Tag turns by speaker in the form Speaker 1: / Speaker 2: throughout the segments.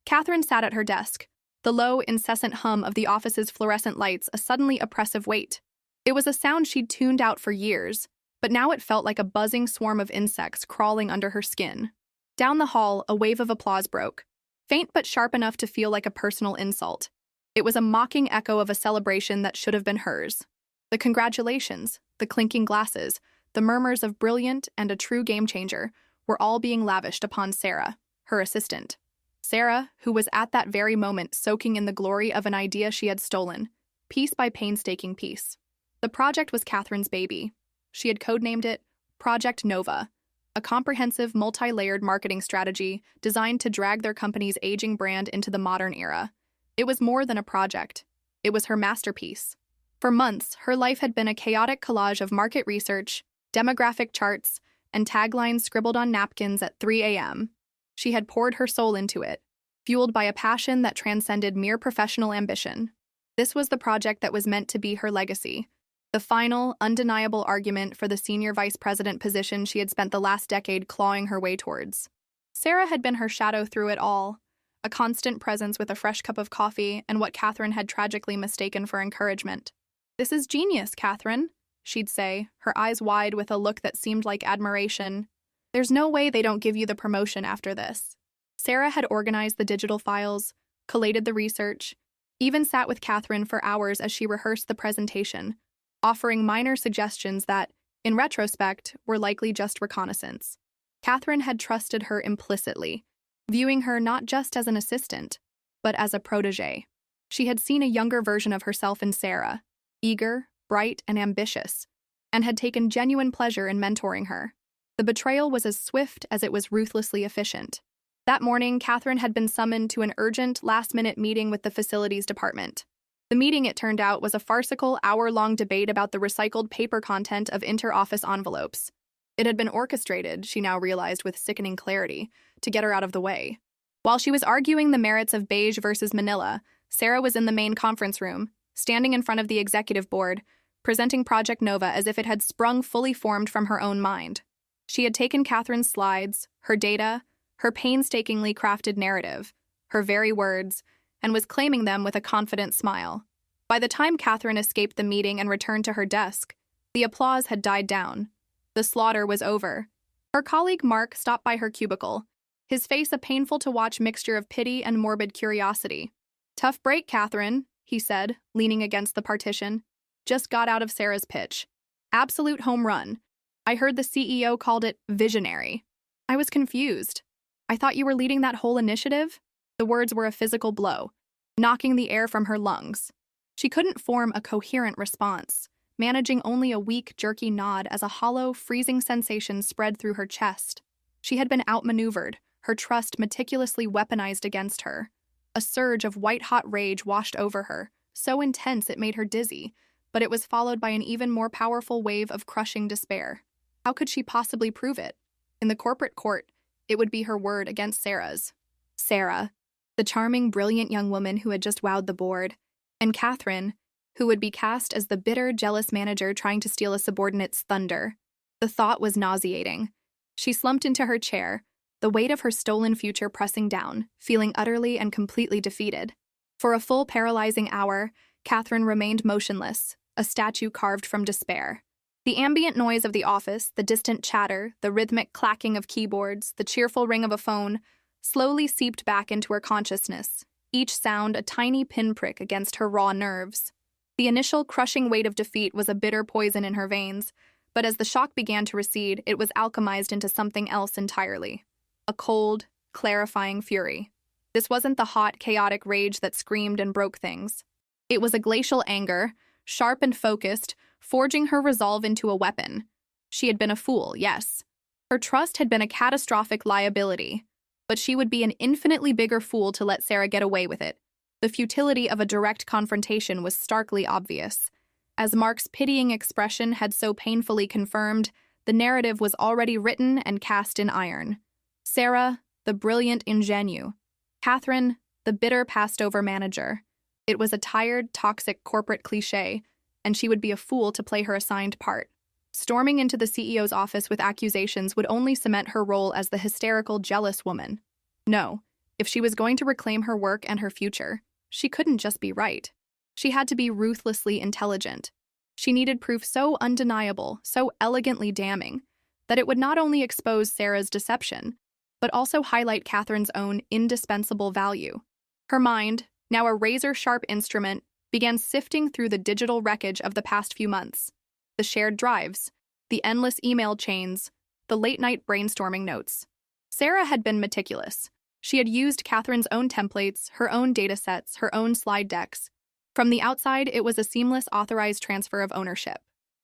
Speaker 1: Catherine sat at her desk, the low, incessant hum of the office's fluorescent lights a suddenly oppressive weight. It was a sound she'd tuned out for years, but now it felt like a buzzing swarm of insects crawling under her skin. Down the hall, a wave of applause broke, faint but sharp enough to feel like a personal insult. It was a mocking echo of a celebration that should have been hers. The congratulations, the clinking glasses, the murmurs of brilliant and a true game-changer were all being lavished upon Sarah, her assistant. Sarah, who was at that very moment soaking in the glory of an idea she had stolen, piece by painstaking piece. The project was Catherine's baby. She had codenamed it Project Nova, a comprehensive, multi-layered marketing strategy designed to drag their company's aging brand into the modern era. It was more than a project. It was her masterpiece. For months, her life had been a chaotic collage of market research, demographic charts, and taglines scribbled on napkins at 3 a.m. She had poured her soul into it, fueled by a passion that transcended mere professional ambition. This was the project that was meant to be her legacy, the final, undeniable argument for the senior vice president position she had spent the last decade clawing her way towards. Sarah had been her shadow through it all, a constant presence with a fresh cup of coffee and what Catherine had tragically mistaken for encouragement. "This is genius, Catherine," she'd say, her eyes wide with a look that seemed like admiration. "There's no way they don't give you the promotion after this." Sarah had organized the digital files, collated the research, even sat with Catherine for hours as she rehearsed the presentation, offering minor suggestions that, in retrospect, were likely just reconnaissance. Catherine had trusted her implicitly, viewing her not just as an assistant, but as a protégé. She had seen a younger version of herself in Sarah, eager, bright, and ambitious, and had taken genuine pleasure in mentoring her. The betrayal was as swift as it was ruthlessly efficient. That morning, Catherine had been summoned to an urgent, last-minute meeting with the facilities department. The meeting, it turned out, was a farcical, hour-long debate about the recycled paper content of inter-office envelopes. It had been orchestrated, she now realized with sickening clarity, to get her out of the way. While she was arguing the merits of beige versus manila, Sarah was in the main conference room, standing in front of the executive board, presenting Project Nova as if it had sprung fully formed from her own mind. She had taken Catherine's slides, her data, her painstakingly crafted narrative, her very words, and was claiming them with a confident smile. By the time Catherine escaped the meeting and returned to her desk, the applause had died down. The slaughter was over. Her colleague Mark stopped by her cubicle, his face a painful-to-watch mixture of pity and morbid curiosity. "Tough break, Catherine," he said, leaning against the partition. "Just got out of Sarah's pitch. Absolute home run. I heard the CEO called it visionary. I was confused. I thought you were leading that whole initiative?" The words were a physical blow, knocking the air from her lungs. She couldn't form a coherent response, managing only a weak, jerky nod as a hollow, freezing sensation spread through her chest. She had been outmaneuvered, her trust meticulously weaponized against her. A surge of white-hot rage washed over her, so intense it made her dizzy, but it was followed by an even more powerful wave of crushing despair. How could she possibly prove it? In the corporate court, it would be her word against Sarah's. Sarah, the charming, brilliant young woman who had just wowed the board, and Catherine, who would be cast as the bitter, jealous manager trying to steal a subordinate's thunder. The thought was nauseating. She slumped into her chair, the weight of her stolen future pressing down, feeling utterly and completely defeated. For a full paralyzing hour, Catherine remained motionless, a statue carved from despair. The ambient noise of the office, the distant chatter, the rhythmic clacking of keyboards, the cheerful ring of a phone, slowly seeped back into her consciousness, each sound a tiny pinprick against her raw nerves. The initial crushing weight of defeat was a bitter poison in her veins, but as the shock began to recede, it was alchemized into something else entirely. A cold, clarifying fury. This wasn't the hot, chaotic rage that screamed and broke things. It was a glacial anger, sharp and focused, forging her resolve into a weapon. She had been a fool, yes. Her trust had been a catastrophic liability, but she would be an infinitely bigger fool to let Sarah get away with it. The futility of a direct confrontation was starkly obvious. As Mark's pitying expression had so painfully confirmed, the narrative was already written and cast in iron. Sarah, the brilliant ingenue. Catherine, the bitter passed-over manager. It was a tired, toxic corporate cliché, and she would be a fool to play her assigned part. Storming into the CEO's office with accusations would only cement her role as the hysterical, jealous woman. No, If she was going to reclaim her work and her future, she couldn't just be right. She had to be ruthlessly intelligent. She needed proof so undeniable, so elegantly damning, that it would not only expose Sarah's deception, but also highlight Catherine's own indispensable value. Her mind, now a razor-sharp instrument, began sifting through the digital wreckage of the past few months. The shared drives, the endless email chains, the late-night brainstorming notes. Sarah had been meticulous. She had used Catherine's own templates, her own datasets, her own slide decks. From the outside, it was a seamless, authorized transfer of ownership.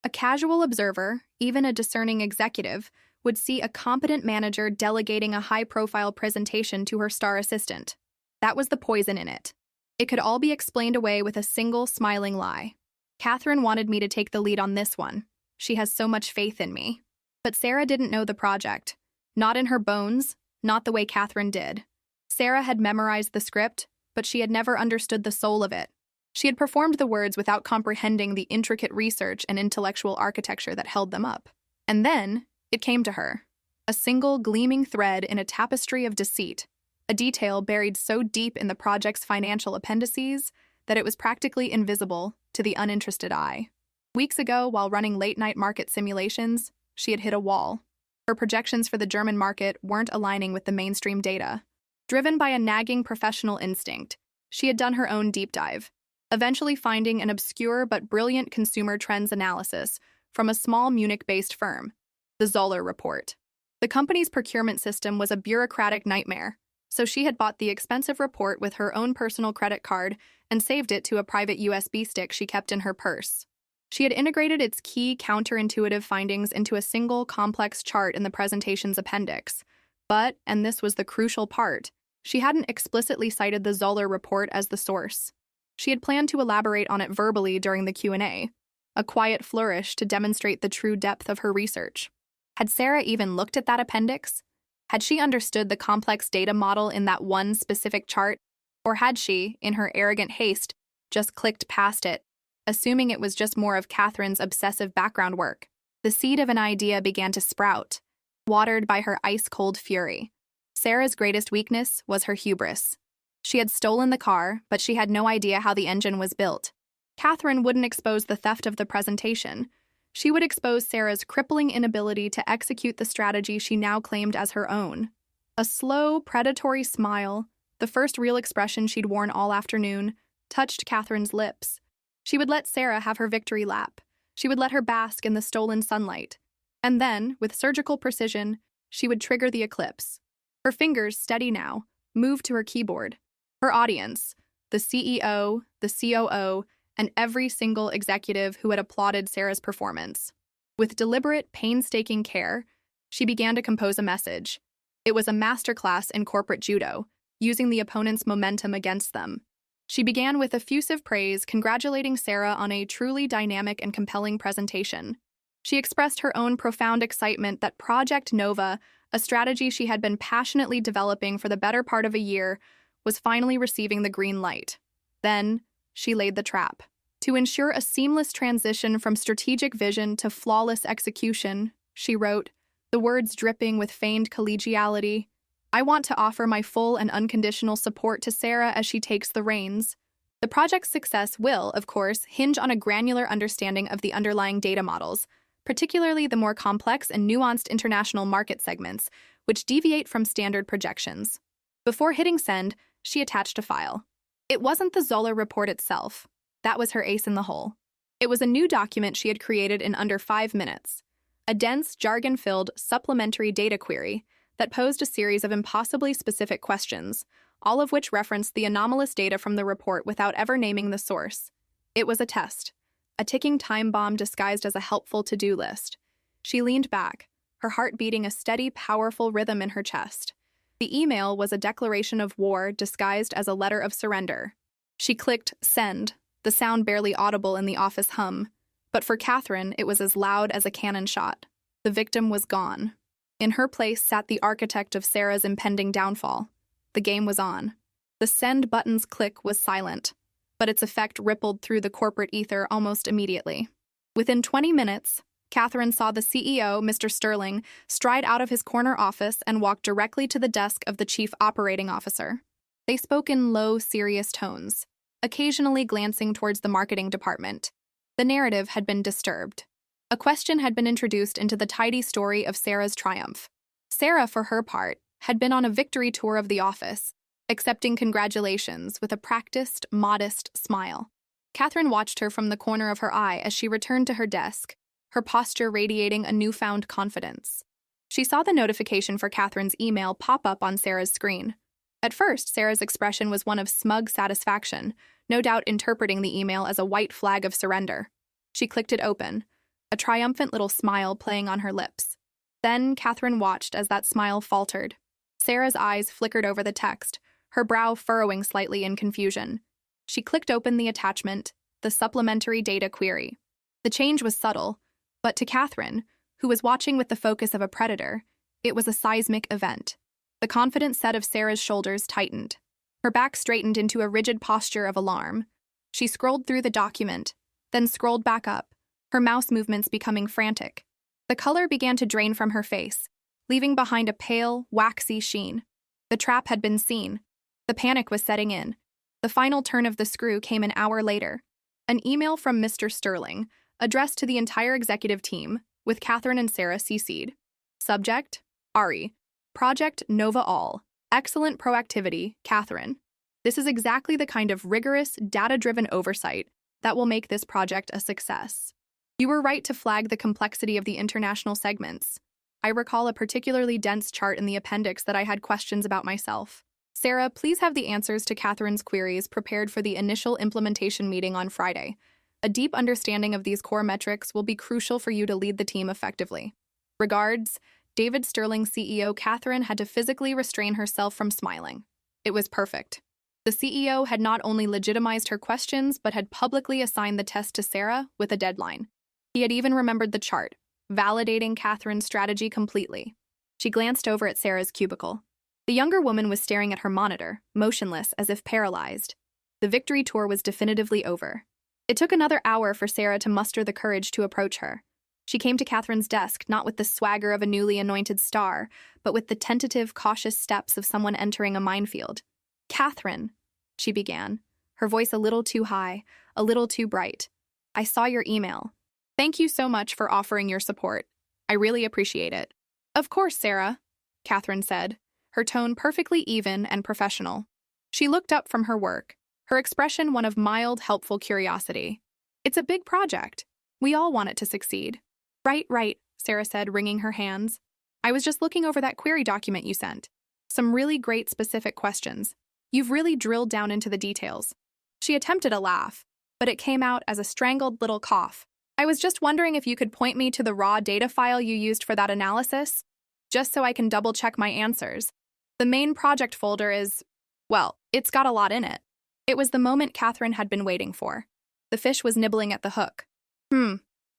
Speaker 1: A casual observer, even a discerning executive, would see a competent manager delegating a high-profile presentation to her star assistant. That was the poison in it. It could all be explained away with a single smiling lie. Catherine wanted me to take the lead on this one. She has so much faith in me. But Sarah didn't know the project. Not in her bones, not the way Catherine did. Sarah had memorized the script, but she had never understood the soul of it. She had performed the words without comprehending the intricate research and intellectual architecture that held them up. And then, it came to her. A single gleaming thread in a tapestry of deceit, a detail buried so deep in the project's financial appendices that it was practically invisible to the uninterested eye. Weeks ago, while running late-night market simulations, she had hit a wall. Her projections for the German market weren't aligning with the mainstream data. Driven by a nagging professional instinct, she had done her own deep dive, eventually finding an obscure but brilliant consumer trends analysis from a small Munich-based firm, the Zoller Report. The company's procurement system was a bureaucratic nightmare, so she had bought the expensive report with her own personal credit card and saved it to a private USB stick she kept in her purse. She had integrated its key counterintuitive findings into a single complex chart in the presentation's appendix. But, and this was the crucial part, she hadn't explicitly cited the Zoller report as the source. She had planned to elaborate on it verbally during the Q&A, a quiet flourish to demonstrate the true depth of her research. Had Sarah even looked at that appendix? Had she understood the complex data model in that one specific chart? Or had she, in her arrogant haste, just clicked past it, assuming it was just more of Catherine's obsessive background work? The seed of an idea began to sprout, watered by her ice-cold fury. Sarah's greatest weakness was her hubris. She had stolen the car, but she had no idea how the engine was built. Catherine wouldn't expose the theft of the presentation. She would expose Sarah's crippling inability to execute the strategy she now claimed as her own. A slow, predatory smile, the first real expression she'd worn all afternoon, touched Catherine's lips. She would let Sarah have her victory lap. She would let her bask in the stolen sunlight. And then, with surgical precision, she would trigger the eclipse. Her fingers, steady now, moved to her keyboard. Her audience, the CEO, the COO, and every single executive who had applauded Sarah's performance. With deliberate, painstaking care, she began to compose a message. It was a masterclass in corporate judo, using the opponent's momentum against them. She began with effusive praise, congratulating Sarah on a truly dynamic and compelling presentation. She expressed her own profound excitement that Project Nova, a strategy she had been passionately developing for the better part of a year, was finally receiving the green light. Then, she laid the trap. To ensure a seamless transition from strategic vision to flawless execution, she wrote, the words dripping with feigned collegiality, I want to offer my full and unconditional support to Sarah as she takes the reins. The project's success will, of course, hinge on a granular understanding of the underlying data models, particularly the more complex and nuanced international market segments, which deviate from standard projections. Before hitting send, she attached a file. It wasn't the Zoller report itself. That was her ace in the hole. It was a new document she had created in under 5 minutes. A dense, jargon-filled, supplementary data query that posed a series of impossibly specific questions, all of which referenced the anomalous data from the report without ever naming the source. It was a test, a ticking time bomb disguised as a helpful to-do list. She leaned back, her heart beating a steady, powerful rhythm in her chest. The email was a declaration of war disguised as a letter of surrender. She clicked send, the sound barely audible in the office hum. But for Catherine, it was as loud as a cannon shot. The victim was gone. In her place sat the architect of Sarah's impending downfall. The game was on. The send button's click was silent, but its effect rippled through the corporate ether almost immediately. Within 20 minutes, Catherine saw the CEO, Mr. Sterling, stride out of his corner office and walk directly to the desk of the chief operating officer. They spoke in low, serious tones, occasionally glancing towards the marketing department. The narrative had been disturbed. A question had been introduced into the tidy story of Sarah's triumph. Sarah, for her part, had been on a victory tour of the office, accepting congratulations with a practiced, modest smile. Catherine watched her from the corner of her eye as she returned to her desk, her posture radiating a newfound confidence. She saw the notification for Catherine's email pop up on Sarah's screen. At first, Sarah's expression was one of smug satisfaction, no doubt interpreting the email as a white flag of surrender. She clicked it open, a triumphant little smile playing on her lips. Then Catherine watched as that smile faltered. Sarah's eyes flickered over the text, her brow furrowing slightly in confusion. She clicked open the attachment, the supplementary data query. The change was subtle, but to Catherine, who was watching with the focus of a predator, it was a seismic event. The confident set of Sarah's shoulders tightened. Her back straightened into a rigid posture of alarm. She scrolled through the document, then scrolled back up, her mouse movements becoming frantic. The color began to drain from her face, leaving behind a pale, waxy sheen. The trap had been seen. The panic was setting in. The final turn of the screw came an hour later. An email from Mr. Sterling, addressed to the entire executive team, with Catherine and Sarah CC'd. Subject: Ari. Project Nova All. Excellent proactivity, Catherine. This is exactly the kind of rigorous, data-driven oversight that will make this project a success. You were right to flag the complexity of the international segments. I recall a particularly dense chart in the appendix that I had questions about myself. Sarah, please have the answers to Catherine's queries prepared for the initial implementation meeting on Friday. A deep understanding of these core metrics will be crucial for you to lead the team effectively. Regards, David Sterling CEO. Catherine had to physically restrain herself from smiling. It was perfect. The CEO had not only legitimized her questions, but had publicly assigned the test to Sarah with a deadline. He had even remembered the chart, validating Catherine's strategy completely. She glanced over at Sarah's cubicle. The younger woman was staring at her monitor, motionless as if paralyzed. The victory tour was definitively over. It took another hour for Sarah to muster the courage to approach her. She came to Catherine's desk, not with the swagger of a newly anointed star, but with the tentative, cautious steps of someone entering a minefield. "Catherine," she began, her voice a little too high, a little too bright. "I saw your email. Thank you so much for offering your support. I really appreciate it." "Of course, Sarah," Catherine said, her tone perfectly even and professional. She looked up from her work, her expression one of mild, helpful curiosity. "It's a big project. We all want it to succeed." Right, Sarah said, wringing her hands. "I was just looking over that query document you sent. Some really great specific questions. You've really drilled down into the details." She attempted a laugh, but it came out as a strangled little cough. "I was just wondering if you could point me to the raw data file you used for that analysis, just so I can double-check my answers. The main project folder is, well, it's got a lot in it." It was the moment Catherine had been waiting for. The fish was nibbling at the hook.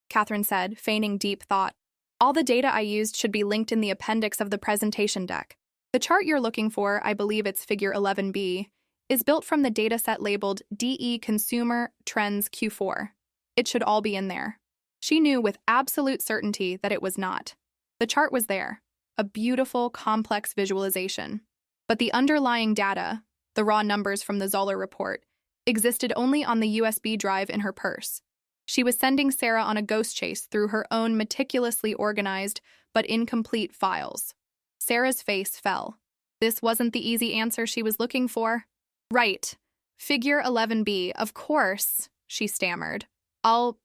Speaker 1: Catherine said, feigning deep thought. "All the data I used should be linked in the appendix of the presentation deck. The chart you're looking for, I believe it's figure 11B, is built from the dataset labeled DE Consumer Trends Q4. It should all be in there." She knew with absolute certainty that it was not. The chart was there, a beautiful, complex visualization. But the underlying data, the raw numbers from the Zoller report, existed only on the USB drive in her purse. She was sending Sarah on a ghost chase through her own meticulously organized but incomplete files. Sarah's face fell. This wasn't the easy answer she was looking for. "Right. Figure 11B, of course," she stammered. I'll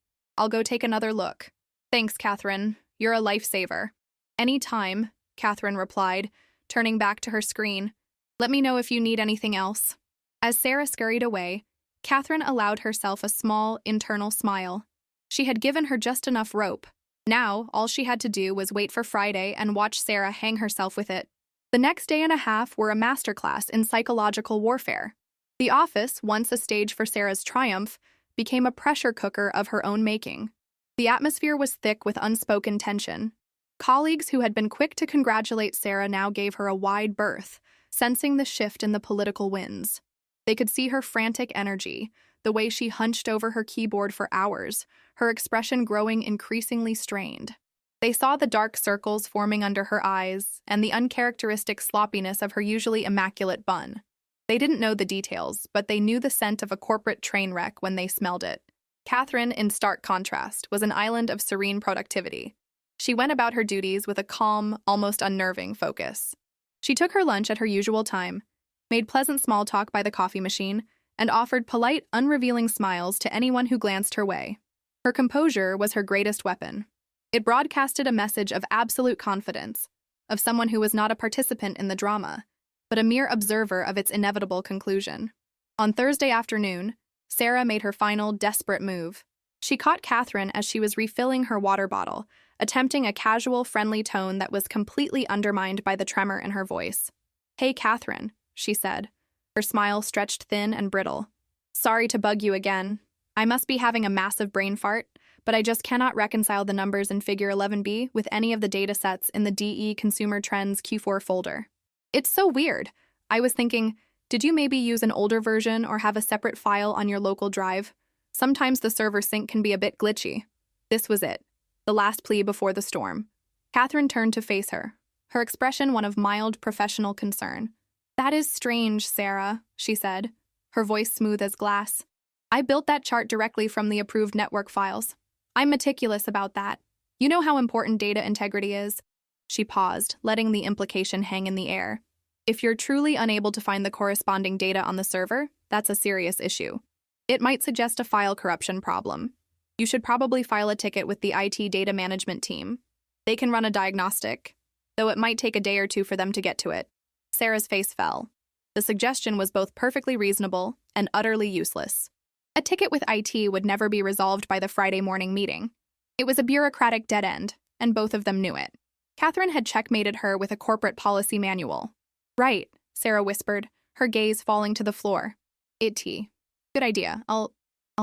Speaker 1: go take another look." "Thanks, Catherine. You're a lifesaver." "Any time," Catherine replied, turning back to her screen. "Let me know if you need anything else." As Sarah scurried away, Catherine allowed herself a small, internal smile. She had given her just enough rope. Now, all she had to do was wait for Friday and watch Sarah hang herself with it. The next day and a half were a masterclass in psychological warfare. The office, once a stage for Sarah's triumph, became a pressure cooker of her own making. The atmosphere was thick with unspoken tension. Colleagues who had been quick to congratulate Sarah now gave her a wide berth, sensing the shift in the political winds. They could see her frantic energy, the way she hunched over her keyboard for hours, her expression growing increasingly strained. They saw the dark circles forming under her eyes and the uncharacteristic sloppiness of her usually immaculate bun. They didn't know the details, but they knew the scent of a corporate train wreck when they smelled it. Catherine, in stark contrast, was an island of serene productivity. She went about her duties with a calm, almost unnerving focus. She took her lunch at her usual time, made pleasant small talk by the coffee machine, and offered polite, unrevealing smiles to anyone who glanced her way. Her composure was her greatest weapon. It broadcasted a message of absolute confidence, of someone who was not a participant in the drama, but a mere observer of its inevitable conclusion. On Thursday afternoon, Sarah made her final, desperate move. She caught Catherine as she was refilling her water bottle, attempting a casual, friendly tone that was completely undermined by the tremor in her voice. "Hey, Catherine," she said, her smile stretched thin and brittle. "Sorry to bug you again. I must be having a massive brain fart, but I just cannot reconcile the numbers in Figure 11b with any of the data sets in the DE Consumer Trends Q4 folder. It's so weird. I was thinking, did you maybe use an older version or have a separate file on your local drive? Sometimes the server sync can be a bit glitchy." This was it, the last plea before the storm. Catherine turned to face her, her expression one of mild professional concern. "That is strange, Sarah," she said, her voice smooth as glass. "I built that chart directly from the approved network files. I'm meticulous about that. You know how important data integrity is." She paused, letting the implication hang in the air. If you're truly unable to find the corresponding data on the server, that's a serious issue. It might suggest a file corruption problem. You should probably file a ticket with the IT data management team. They can run a diagnostic, though it might take a day or two for them to get to it. Sarah's face fell. The suggestion was both perfectly reasonable and utterly useless. A ticket with IT would never be resolved by the Friday morning meeting. It was a bureaucratic dead end, and both of them knew it. Catherine had checkmated her with a corporate policy manual. "Right," Sarah whispered, her gaze falling to the floor. "IT. Good idea. I'll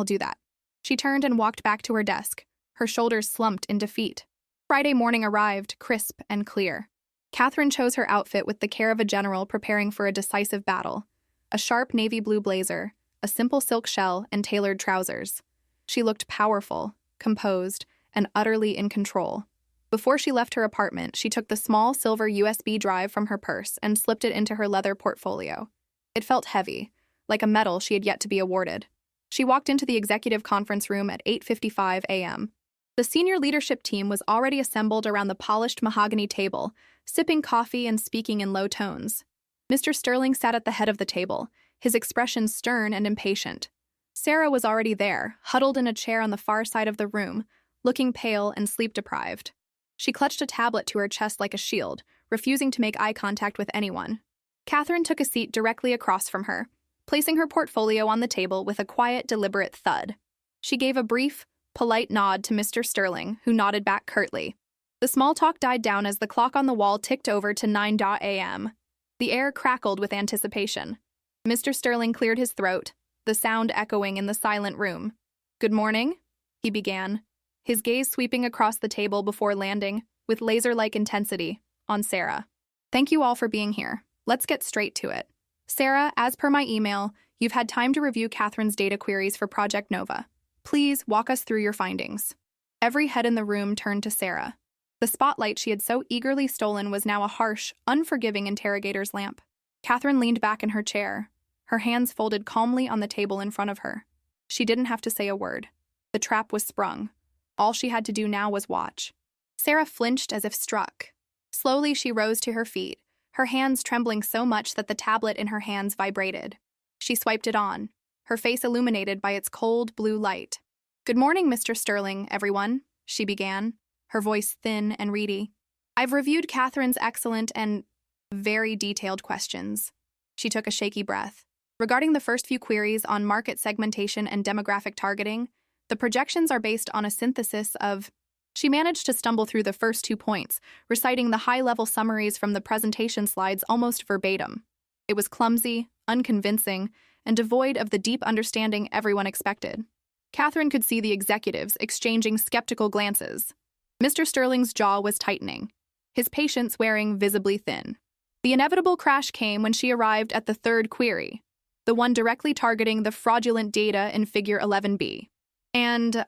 Speaker 1: do that." She turned and walked back to her desk, her shoulders slumped in defeat. Friday morning arrived, crisp and clear. Catherine chose her outfit with the care of a general preparing for a decisive battle. A sharp navy blue blazer, a simple silk shell, and tailored trousers. She looked powerful, composed, and utterly in control. Before she left her apartment, she took the small silver USB drive from her purse and slipped it into her leather portfolio. It felt heavy, like a medal she had yet to be awarded. She walked into the executive conference room at 8:55 a.m. The senior leadership team was already assembled around the polished mahogany table, sipping coffee and speaking in low tones. Mr. Sterling sat at the head of the table, his expression stern and impatient. Sarah was already there, huddled in a chair on the far side of the room, looking pale and sleep-deprived. She clutched a tablet to her chest like a shield, refusing to make eye contact with anyone. Catherine took a seat directly across from her, placing her portfolio on the table with a quiet, deliberate thud. She gave a brief, polite nod to Mr. Sterling, who nodded back curtly. The small talk died down as the clock on the wall ticked over to 9 a.m. The air crackled with anticipation. Mr. Sterling cleared his throat, the sound echoing in the silent room. "Good morning," he began, his gaze sweeping across the table before landing, with laser-like intensity, on Sarah. "Thank you all for being here. Let's get straight to it. Sarah, as per my email, you've had time to review Catherine's data queries for Project Nova. Please walk us through your findings." Every head in the room turned to Sarah. The spotlight she had so eagerly stolen was now a harsh, unforgiving interrogator's lamp. Catherine leaned back in her chair, her hands folded calmly on the table in front of her. She didn't have to say a word. The trap was sprung. All she had to do now was watch. Sarah flinched as if struck. Slowly she rose to her feet, her hands trembling so much that the tablet in her hands vibrated. She swiped it on, her face illuminated by its cold blue light. "Good morning, Mr. Sterling, everyone," she began, her voice thin and reedy. "I've reviewed Catherine's excellent and very detailed questions." She took a shaky breath. "Regarding the first few queries on market segmentation and demographic targeting, the projections are based on a synthesis of..." She managed to stumble through the first 2 points, reciting the high-level summaries from the presentation slides almost verbatim. It was clumsy, unconvincing, and devoid of the deep understanding everyone expected. Catherine could see the executives exchanging skeptical glances. Mr. Sterling's jaw was tightening, his patience wearing visibly thin. The inevitable crash came when she arrived at the third query. the one directly targeting the fraudulent data in Figure 11b. And,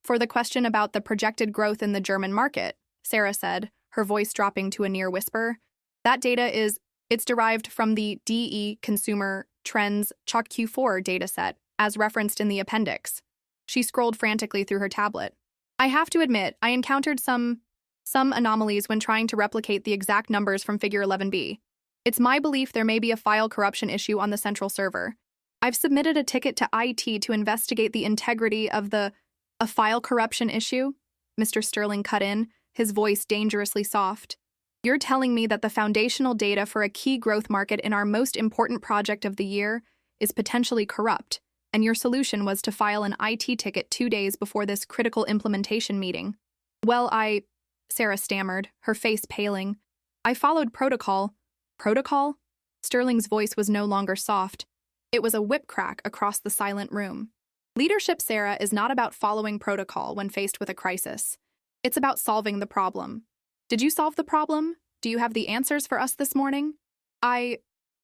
Speaker 1: for the question about the projected growth in the German market, Sarah said, her voice dropping to a near whisper, that data it's derived from the DE Consumer Trends Chalk Q4 dataset, as referenced in the appendix. She scrolled frantically through her tablet. I have to admit, I encountered some anomalies when trying to replicate the exact numbers from Figure 11b. It's my belief there may be a file corruption issue on the central server. I've submitted a ticket to IT to investigate the integrity of a file corruption issue, Mr. Sterling cut in, his voice dangerously soft. You're telling me that the foundational data for a key growth market in our most important project of the year is potentially corrupt, and your solution was to file an IT ticket 2 days before this critical implementation meeting. Well, Sarah stammered, her face paling. I followed protocol. Protocol? Sterling's voice was no longer soft. It was a whip crack across the silent room. Leadership, Sarah, is not about following protocol when faced with a crisis. It's about solving the problem. Did you solve the problem? Do you have the answers for us this morning? The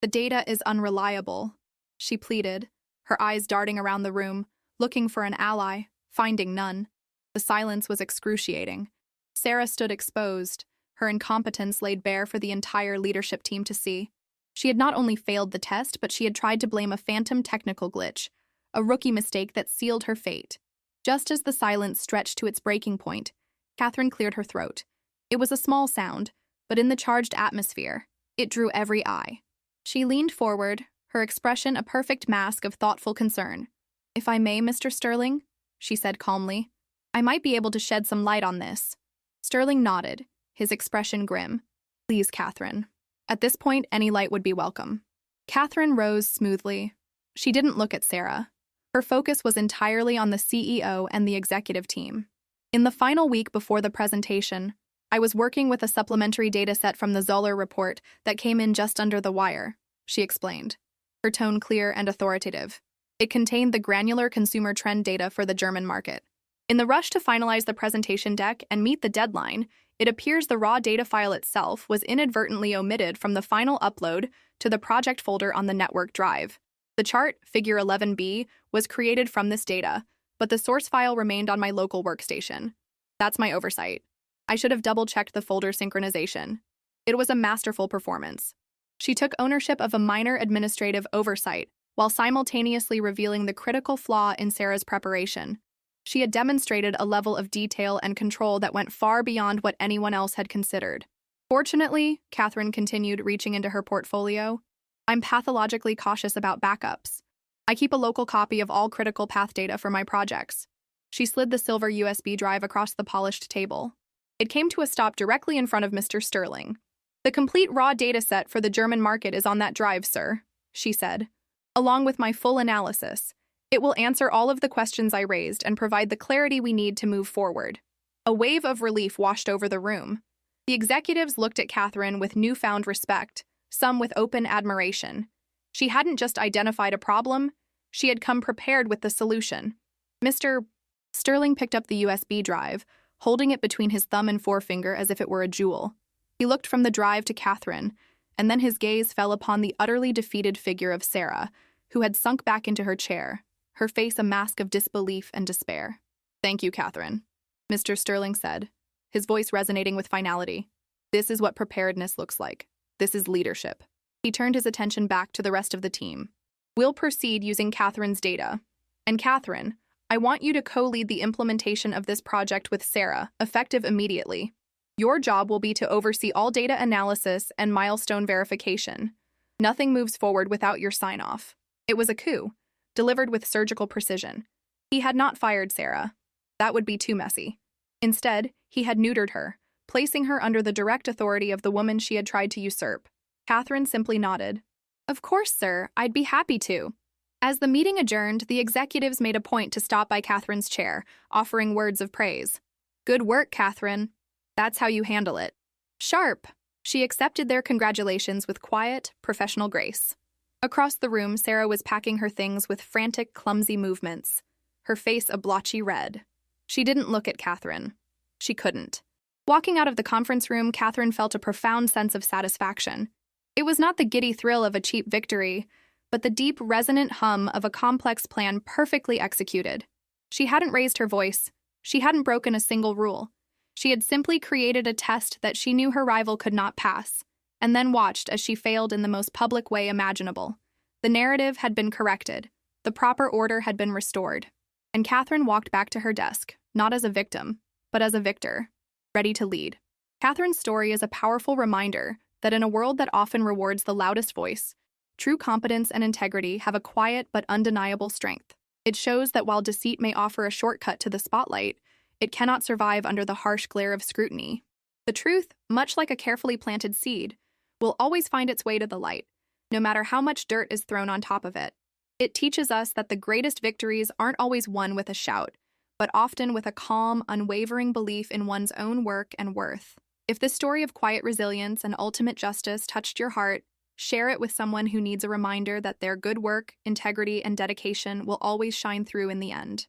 Speaker 1: data is unreliable, she pleaded, her eyes darting around the room, looking for an ally, finding none. The silence was excruciating. Sarah stood exposed, her incompetence laid bare for the entire leadership team to see. She had not only failed the test, but she had tried to blame a phantom technical glitch, a rookie mistake that sealed her fate. Just as the silence stretched to its breaking point, Catherine cleared her throat. It was a small sound, but in the charged atmosphere, it drew every eye. She leaned forward, her expression a perfect mask of thoughtful concern. If I may, Mr. Sterling, she said calmly, I might be able to shed some light on this. Sterling nodded, his expression grim. Please, Catherine. At this point, any light would be welcome. Catherine rose smoothly. She didn't look at Sarah. Her focus was entirely on the CEO and the executive team. In the final week before the presentation, I was working with a supplementary dataset from the Zoller report that came in just under the wire, she explained, her tone clear and authoritative. It contained the granular consumer trend data for the German market. In the rush to finalize the presentation deck and meet the deadline, it appears the raw data file itself was inadvertently omitted from the final upload to the project folder on the network drive. The chart, Figure 11b, was created from this data, but the source file remained on my local workstation. That's my oversight. I should have double-checked the folder synchronization. It was a masterful performance. She took ownership of a minor administrative oversight, while simultaneously revealing the critical flaw in Sarah's preparation. She had demonstrated a level of detail and control that went far beyond what anyone else had considered. Fortunately, Catherine continued, reaching into her portfolio, I'm pathologically cautious about backups. I keep a local copy of all critical path data for my projects. She slid the silver USB drive across the polished table. It came to a stop directly in front of Mr. Sterling. The complete raw dataset for the German market is on that drive, sir, she said, along with my full analysis. It will answer all of the questions I raised and provide the clarity we need to move forward. A wave of relief washed over the room. The executives looked at Catherine with newfound respect, some with open admiration. She hadn't just identified a problem, she had come prepared with the solution. Mr. Sterling picked up the USB drive, holding it between his thumb and forefinger as if it were a jewel. He looked from the drive to Catherine, and then his gaze fell upon the utterly defeated figure of Sarah, who had sunk back into her chair, her face a mask of disbelief and despair. Thank you, Catherine, Mr. Sterling said, his voice resonating with finality. This is what preparedness looks like. This is leadership. He turned his attention back to the rest of the team. We'll proceed using Catherine's data. And Catherine, I want you to co-lead the implementation of this project with Sarah, effective immediately. Your job will be to oversee all data analysis and milestone verification. Nothing moves forward without your sign-off. It was a coup, delivered with surgical precision. He had not fired Sarah. That would be too messy. Instead, he had neutered her, placing her under the direct authority of the woman she had tried to usurp. Catherine simply nodded. Of course, sir, I'd be happy to. As the meeting adjourned, the executives made a point to stop by Catherine's chair, offering words of praise. Good work, Catherine. That's how you handle it. Sharp. She accepted their congratulations with quiet, professional grace. Across the room, Sarah was packing her things with frantic, clumsy movements, her face a blotchy red. She didn't look at Catherine. She couldn't. Walking out of the conference room, Catherine felt a profound sense of satisfaction. It was not the giddy thrill of a cheap victory, but the deep, resonant hum of a complex plan perfectly executed. She hadn't raised her voice. She hadn't broken a single rule. She had simply created a test that she knew her rival could not pass, and then watched as she failed in the most public way imaginable. The narrative had been corrected. The proper order had been restored. And Catherine walked back to her desk, not as a victim, but as a victor, ready to lead. Catherine's story is a powerful reminder that in a world that often rewards the loudest voice, true competence and integrity have a quiet but undeniable strength. It shows that while deceit may offer a shortcut to the spotlight, it cannot survive under the harsh glare of scrutiny. The truth, much like a carefully planted seed, will always find its way to the light, no matter how much dirt is thrown on top of it. It teaches us that the greatest victories aren't always won with a shout, but often with a calm, unwavering belief in one's own work and worth. If this story of quiet resilience and ultimate justice touched your heart, share it with someone who needs a reminder that their good work, integrity, and dedication will always shine through in the end.